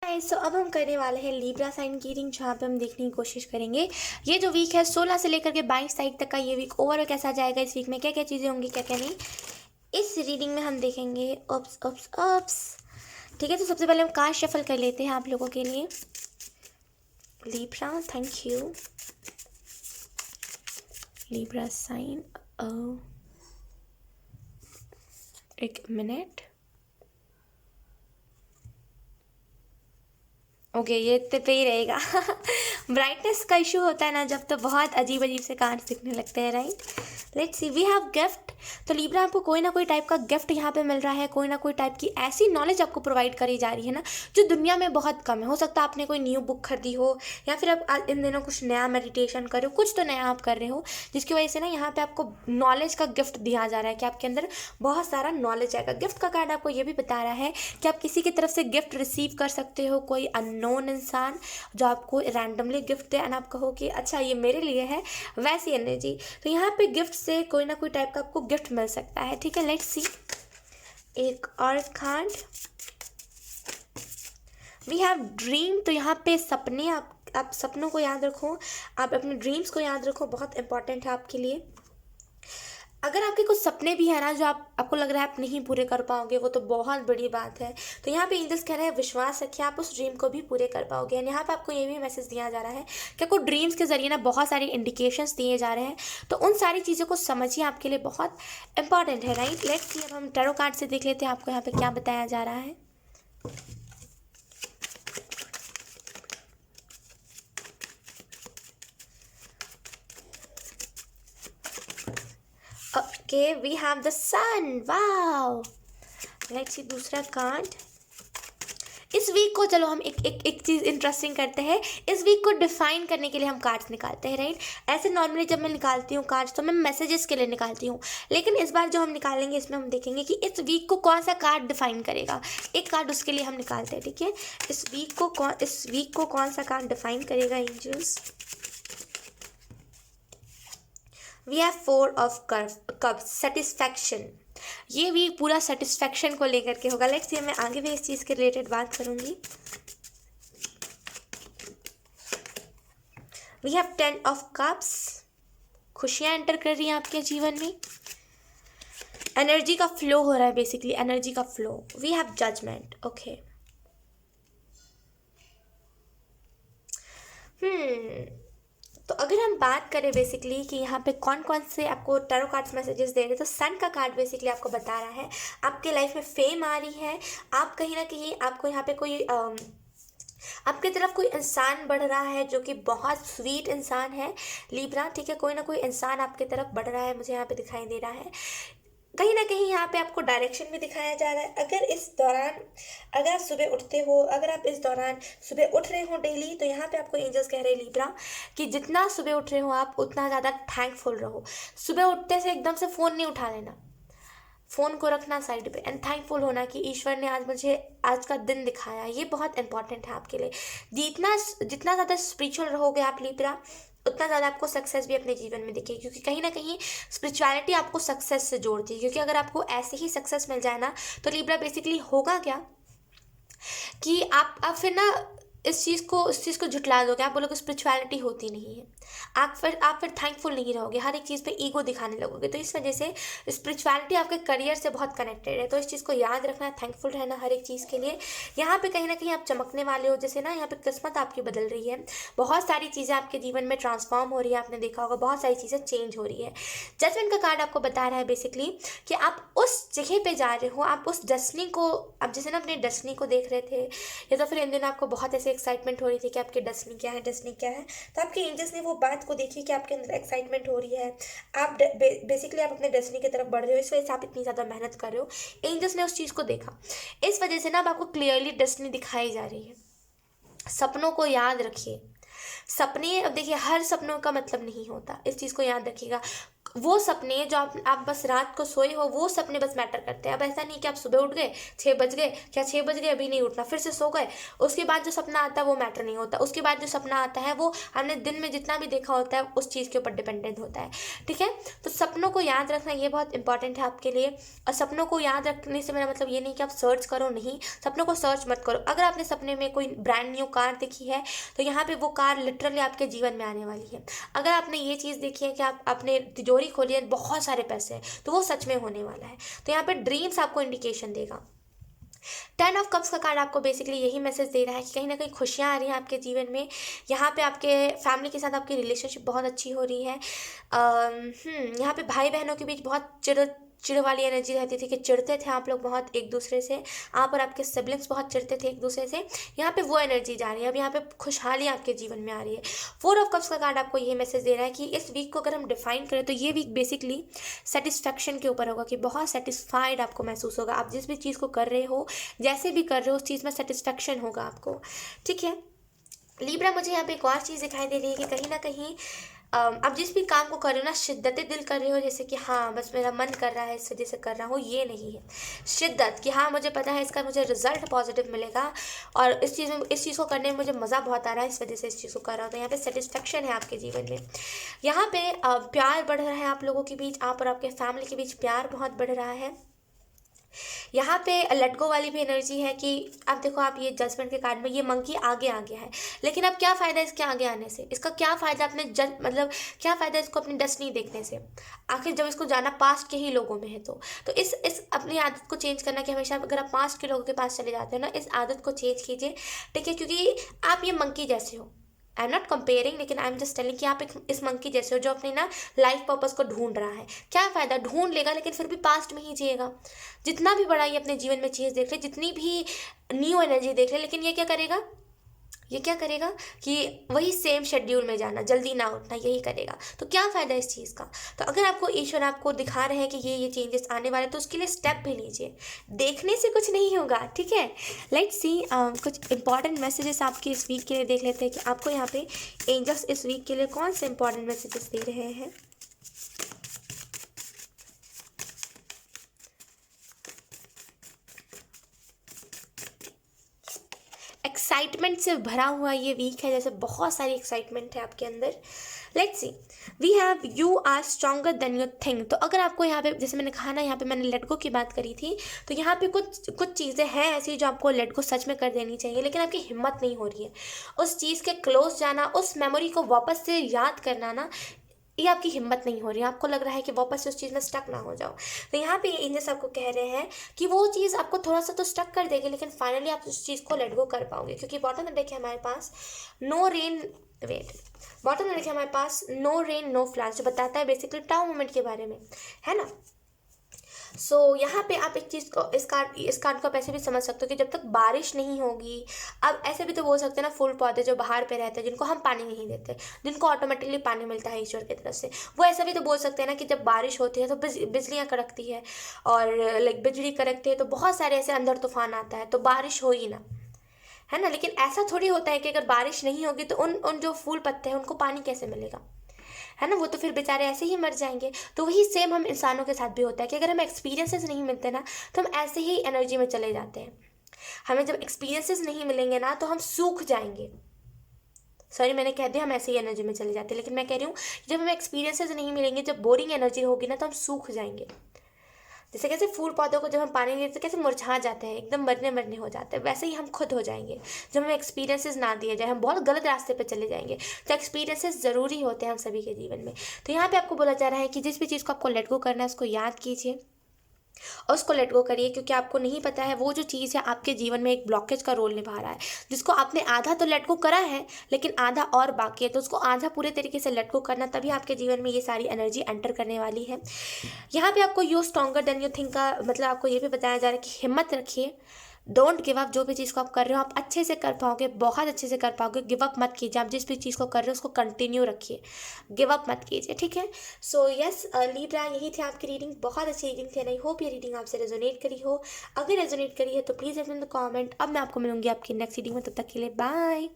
सो अब हम करने वाले हैं लिब्रा साइन की रीडिंग, जहाँ पे हम देखने की कोशिश करेंगे ये जो वीक है 16 से लेकर के 22 तारीख तक का ये वीक ओवरऑल कैसा जाएगा, इस वीक में क्या क्या चीज़ें होंगी क्या क्या नहीं, इस रीडिंग में हम देखेंगे। Oops oops oops. ठीक है, तो सबसे पहले हम कार्ड शफल कर लेते हैं आप लोगों के लिए। Libra, thank you. Libra sign, एक मिनट। ओके, ये इतने पे ही रहेगा। ब्राइटनेस का इशू होता है ना जब, तो बहुत अजीब अजीब से कार्ड्स दिखने लगते हैं, right. Let's see, we have gift. तो लिब्रा, आपको कोई ना कोई टाइप का गिफ्ट यहाँ पे मिल रहा है, कोई ना कोई टाइप की ऐसी नॉलेज आपको प्रोवाइड करी जा रही है ना जो दुनिया में बहुत कम है। हो सकता है आपने कोई न्यू बुक खरीदी हो, या फिर आप इन दिनों कुछ नया मेडिटेशन कर रहे हो, कुछ तो नया आप कर रहे हो, जिसकी वजह से ना यहाँ पे आपको नॉलेज का गिफ्ट दिया जा रहा है कि आपके अंदर बहुत सारा नॉलेज आएगा। गिफ्ट का कार्ड आपको ये भी बता रहा है कि आप किसी की तरफ से गिफ्ट रिसीव कर सकते हो, कोई अननोन इंसान जो आपको रैंडमली गिफ्ट दे एंड आप कहो कि अच्छा ये मेरे लिए है, वैसी एनर्जी। तो यहाँ पे गिफ्ट से कोई ना कोई टाइप का आपको गिफ्ट मिल सकता है। ठीक है, लेट्स सी एक और कार्ड। We have dream. तो यहाँ पे सपने, आप सपनों को याद रखो, आप अपने ड्रीम्स को याद रखो, बहुत इंपॉर्टेंट है आपके लिए। अगर आपके कुछ सपने भी है ना जो आपको लग रहा है आप नहीं पूरे कर पाओगे, वो तो बहुत बड़ी बात है। तो यहाँ पे एंजल्स कह रहे हैं विश्वास रखिए, आप उस ड्रीम को भी पूरे कर पाओगे। एंड यहाँ पे आपको ये भी मैसेज दिया जा रहा है कि आपको ड्रीम्स के जरिए ना बहुत सारी इंडिकेशंस दिए जा रहे हैं, तो उन सारी चीज़ों को समझिए, आपके लिए बहुत इंपॉर्टेंट है, राइट। लेट्स सी, अब हम टैरो कार्ड से देख लेते हैं आपको यहाँ पे क्या बताया जा रहा है। Okay, we have the sun, wow. Let's see दूसरा कार्ड। इस वीक को चलो हम एक चीज़ इंटरेस्टिंग करते हैं। इस वीक को डिफाइन करने के लिए हम कार्ड्स निकालते हैं, राइट। ऐसे नॉर्मली जब मैं निकालती हूँ कार्ड्स तो मैं मैसेजेस के लिए निकालती हूँ, लेकिन इस बार जो हम निकालेंगे इसमें हम देखेंगे कि इस वीक को कौन सा कार्ड डिफाइन करेगा। एक कार्ड उसके लिए हम निकालते हैं, ठीक है। इस वीक को कौन सा कार्ड डिफाइन करेगा angels. We have 4 of cups, satisfaction. ये भी पूरा सेटिस्फैक्शन को लेकर के होगा। लेट्स सी, मैं आगे भी इस चीज़ के रिलेटेड बात करूंगी। वी हैव 10 ऑफ कप्स, खुशियां एंटर कर रही हैं आपके जीवन में, एनर्जी का फ्लो हो रहा है, बेसिकली एनर्जी का flow. We have judgement, okay. तो अगर हम बात करें बेसिकली कि यहाँ पे कौन कौन से आपको टैरो कार्ड्स मैसेजेस दे रहे हैं, तो सन का कार्ड बेसिकली आपको बता रहा है आपके लाइफ में फेम आ रही है, आप कहीं ना कहीं आपको यहाँ पे कोई आपकी तरफ कोई इंसान बढ़ रहा है जो कि बहुत स्वीट इंसान है लिब्रा, ठीक है। कोई ना कोई इंसान आपकी तरफ बढ़ रहा है, मुझे यहाँ पे दिखाई दे रहा है। कहीं ना कहीं यहाँ पे आपको डायरेक्शन भी दिखाया जा रहा है। अगर इस दौरान, अगर आप सुबह उठते हो, अगर आप इस दौरान सुबह उठ रहे हो डेली, तो यहाँ पे आपको एंजल्स कह रहे हैं लिब्रा कि जितना सुबह उठ रहे हो आप उतना ज़्यादा थैंकफुल रहो। सुबह उठते से एकदम से फ़ोन नहीं उठा लेना, फ़ोन को रखना साइड पे एंड थैंकफुल होना कि ईश्वर ने आज मुझे आज का दिन दिखाया। ये बहुत इंपॉर्टेंट है आपके लिए। जितना जितना ज़्यादा स्पिरिचुअल रहोगे आप लिब्रा, उतना ज़्यादा आपको सक्सेस भी अपने जीवन में दिखेगी, क्योंकि कहीं ना कहीं स्पिरिचुअलिटी आपको सक्सेस से जोड़ती है। क्योंकि अगर आपको ऐसे ही सक्सेस मिल जाए ना, तो लिब्रा बेसिकली होगा क्या कि आप फिर ना इस चीज़ को झुटला दोगे, आप बोलोगे स्पिरिचुअलिटी होती नहीं है। आप फिर थैंकफुल नहीं रहोगे, हर एक चीज़ पे ईगो दिखाने लगोगे। तो इस वजह से स्पिरिचुअलिटी आपके करियर से बहुत कनेक्टेड है, तो इस चीज़ को याद रखना, थैंकफुल रहना हर एक चीज़ के लिए। यहाँ पे कहीं ना कहीं आप चमकने वाले हो, जैसे ना यहाँ पे किस्मत आपकी बदल रही है, बहुत सारी चीज़ें आपके जीवन में ट्रांसफॉर्म हो रही है, आपने देखा होगा बहुत सारी चीज़ें चेंज हो रही है। जजमेंट का कार्ड आपको बता रहा है बेसिकली कि आप उस जगह पे जा रहे हो, आप उस डेस्टिनी को, आप जैसे ना अपने डेस्टिनी को देख रहे थे, या तो फिर इन दिनों आपको बहुत ऐसे एक्साइटमेंट हो रही थी कि आपकी डेस्टिनी क्या है, डेस्टिनी क्या है। तो आपके एंजल्स ने वो बात को देखी कि आपके अंदर एक्साइटमेंट हो रही है, आप बेसिकली आप अपने डेस्टिनी की तरफ बढ़ रहे हो, इस वजह से आप इतनी ज़्यादा मेहनत कर रहे हो। एंजल्स ने उस चीज़ को देखा, इस वजह से ना अब आपको क्लियरली डेस्टिनी दिखाई जा रही है। सपनों को याद रखिए। सपने, अब देखिए हर सपनों का मतलब नहीं होता, इस चीज़ को याद रखिएगा। वो सपने जो आप बस रात को सोए हो, वो सपने बस मैटर करते हैं। अब ऐसा नहीं कि आप सुबह उठ गए 6 बज गए, क्या 6 बज गए अभी नहीं उठना, फिर से सो गए, उसके बाद जो सपना आता है वो मैटर नहीं होता। उसके बाद जो सपना आता है वो हमने दिन में जितना भी देखा होता है उस चीज़ के ऊपर डिपेंडेंट होता है। ठीक है, तो सपनों को याद रखना ये बहुत इंपॉर्टेंट है आपके लिए। और सपनों को याद रखने से मेरा मतलब ये नहीं कि आप सर्च करो, नहीं, सपनों को सर्च मत करो। अगर आपने सपने में कोई ब्रांड न्यू कार देखी है तो यहाँ पे वो कार लिटरली आपके जीवन में आने वाली है। अगर आपने ये चीज़ देखी है कि आप अपने तिजोरी खोली है, बहुत सारे पैसे हैं, तो वो सच में होने वाला है। तो यहाँ पे ड्रीम्स आपको इंडिकेशन देगा। 10 ऑफ कप्स का कार्ड आपको बेसिकली यही मैसेज दे रहा है कि कहीं ना कहीं खुशियाँ आ रही हैं आपके जीवन में। यहाँ पे आपके फैमिली के साथ आपकी रिलेशनशिप बहुत अच्छी हो रही है। यहाँ पे भाई बहनों के बीच बहुत चिड़ वाली एनर्जी रहती थी कि चिढ़ते थे आप लोग बहुत एक दूसरे से, आप और आपके सिबलिंग्स बहुत चिढ़ते थे एक दूसरे से। यहाँ पे वो एनर्जी जा रही है। अब यहाँ पे खुशहाली आपके जीवन में आ रही है। 4 ऑफ कप्स का कार्ड आपको ये मैसेज दे रहा है कि इस वीक को अगर हम डिफाइन करें तो ये वीक बेसिकली सेटिस्फैक्शन के ऊपर होगा, कि बहुत सेटिस्फाइड आपको महसूस होगा। आप जिस भी चीज़ को कर रहे हो, जैसे भी कर रहे हो, उस चीज़ में सेटिस्फैक्शन होगा आपको। ठीक है लीब्रा, मुझे यहाँ पे एक और चीज़ दिखाई दे रही है कि कहीं ना कहीं आप जिस भी काम को कर रहे हो ना, शिद्दत दिल कर रहे हो, जैसे कि हाँ बस मेरा मन कर रहा है इस वजह से कर रहा हूँ, ये नहीं है। शिद्दत कि हाँ मुझे पता है इसका मुझे रिजल्ट पॉजिटिव मिलेगा और इस चीज़ को करने में मुझे मज़ा बहुत आ रहा है, इस वजह से इस चीज़ को कर रहा हूँ। तो यहाँ पे सेटिस्फेक्शन है आपके जीवन में। यहाँ पे प्यार बढ़ रहा है आप लोगों के बीच, आप और आपके फैमिली के बीच प्यार बहुत बढ़ रहा है। यहाँ पे लेट गो वाली भी एनर्जी है कि आप देखो, आप ये जजमेंट के कार्ड में ये मंकी आगे आ गया है, लेकिन अब क्या फ़ायदा इसके आगे आने से, इसका क्या फ़ायदा अपने मतलब क्या फ़ायदा इसको अपनी डेस्टिनी देखने से, आखिर जब इसको जाना पास्ट के ही लोगों में है। तो इस अपनी आदत को चेंज करना कि हमेशा अगर आप पास्ट के लोगों के पास चले जाते हो ना, इस आदत को चेंज कीजिए। ठीक है, क्योंकि आप ये मंकी जैसे हो। आई एम नॉट कंपेयरिंग, लेकिन आई एम जस्ट टेलिंग कि आप इस मंकी जैसे हो जो अपनी ना लाइफ पर्पस को ढूंढ रहा है। क्या फ़ायदा, ढूंढ लेगा लेकिन फिर भी पास्ट में ही जिएगा। जितना भी बड़ा ये अपने जीवन में चीज़ देख ले, जितनी भी न्यू एनर्जी देख ले, लेकिन ये क्या करेगा, ये क्या करेगा कि वही सेम शेड्यूल में जाना, जल्दी ना उठना, यही करेगा। तो क्या फ़ायदा इस चीज़ का। तो अगर आपको ईश्वर आपको दिखा रहे हैं कि ये चेंजेस आने वाले, तो उसके लिए स्टेप भी लीजिए। देखने से कुछ नहीं होगा। ठीक है, लेट्स सी कुछ इंपॉर्टेंट मैसेजेस आपके इस वीक के लिए देख लेते हैं कि आपको यहाँ पे एंजल्स इस वीक के लिए कौन से इंपॉर्टेंट मैसेजेस दे रहे हैं। एक्साइटमेंट से भरा हुआ ये वीक है, जैसे बहुत सारी एक्साइटमेंट है आपके अंदर। Let's see, we have you are stronger than you think. तो अगर आपको यहाँ पे, जैसे मैंने कहा ना, यहाँ पे मैंने लेट गो की बात करी थी, तो यहाँ पे कुछ चीज़ें हैं ऐसी जो आपको लेट गो सच में कर देनी चाहिए, लेकिन आपकी हिम्मत नहीं हो रही है उस चीज़ के क्लोज जाना, उस मेमोरी को वापस से याद करना ना, ये आपकी हिम्मत नहीं हो रही है। आपको लग रहा है कि वापस से उस चीज़ में स्टक ना हो जाओ। तो यहाँ पे एंजल्स आपको कह रहे हैं कि वो चीज़ आपको थोड़ा सा तो स्टक कर देगी, लेकिन फाइनली आप उस चीज़ को लेट गो कर पाओगे। क्योंकि बॉटम में देखिए हमारे पास नो रेन, वेट, बॉटम में देखिए हमारे पास नो रेन नो फ्लैश, जो बताता है बेसिकली टाउ मोमेंट के बारे में, है ना। सो यहाँ पे आप एक चीज़ को, इस कार्ड को आप ऐसे भी समझ सकते हो कि जब तक बारिश नहीं होगी, अब ऐसे भी तो बोल सकते हैं ना, फूल पौधे जो बाहर पे रहते हैं, जिनको हम पानी नहीं देते, जिनको ऑटोमेटिकली पानी मिलता है ईश्वर की तरफ से, वो ऐसा भी तो बोल सकते हैं ना कि जब बारिश होती है तो बिजलियाँ कड़कती है, और लाइक बिजली कड़कती है तो बहुत सारे ऐसे अंदर तूफान आता है, तो बारिश हो ही ना, है ना। लेकिन ऐसा थोड़ी होता है कि अगर बारिश नहीं होगी तो उन जो फूल पत्ते हैं उनको पानी कैसे मिलेगा, है ना, वो तो फिर बेचारे ऐसे ही मर जाएंगे। तो वही सेम हम इंसानों के साथ भी होता है कि अगर हमें एक्सपीरियंसेस नहीं मिलते ना, तो हम ऐसे ही एनर्जी में चले जाते हैं। हमें जब एक्सपीरियंसेस नहीं मिलेंगे ना, तो हम सूख जाएंगे। सॉरी, मैंने कह दिया हम ऐसे ही एनर्जी में चले जाते हैं, लेकिन मैं कह रही हूँ जब हमें एक्सपीरियंसेस नहीं मिलेंगे, जब बोरिंग एनर्जी होगी ना, तो हम सूख जाएंगे। जैसे कैसे फूल पौधों को जब हम पानी नहीं देते कैसे मुरझा जाते हैं, एकदम मरने हो जाते हैं, वैसे ही हम खुद हो जाएंगे जब हमें एक्सपीरियंसेस ना दिए जाए, हम बहुत गलत रास्ते पे चले जाएंगे। तो एक्सपीरियंसेस ज़रूरी होते हैं हम सभी के जीवन में। तो यहाँ पे आपको बोला जा रहा है कि जिस भी चीज़ को आपको लेट गो करना है उसको याद कीजिए और उसको लेट गो करिए, क्योंकि आपको नहीं पता है वो जो चीज़ है आपके जीवन में एक ब्लॉकेज का रोल निभा रहा है, जिसको आपने आधा तो लेट गो करा है लेकिन आधा और बाकी है। तो उसको आधा पूरे तरीके से लेट गो करना, तभी आपके जीवन में ये सारी एनर्जी एंटर करने वाली है। यहाँ पे आपको you stronger than you think का मतलब आपको ये भी बताया जा रहा है कि हिम्मत रखिए, डोंट गिव अप। जो भी चीज़ को आप कर रहे हो आप अच्छे से कर पाओगे, बहुत अच्छे से कर पाओगे। गिव अप मत कीजिए, आप जिस भी चीज़ को कर रहे हो उसको कंटिन्यू रखिए, गिव अप मत कीजिए। ठीक है, सो यस लीब्रा, यही थी आपकी रीडिंग। बहुत अच्छी रीडिंग थी, आई होप ये रीडिंग आपसे रेजोनेट करी हो। अगर रेजोनेट करी है तो प्लीज़ इन द कॉमेंट। अब मैं आपको मिलूंगी आपकी नेक्स्ट रीडिंग में, तब तक के लिए बाय।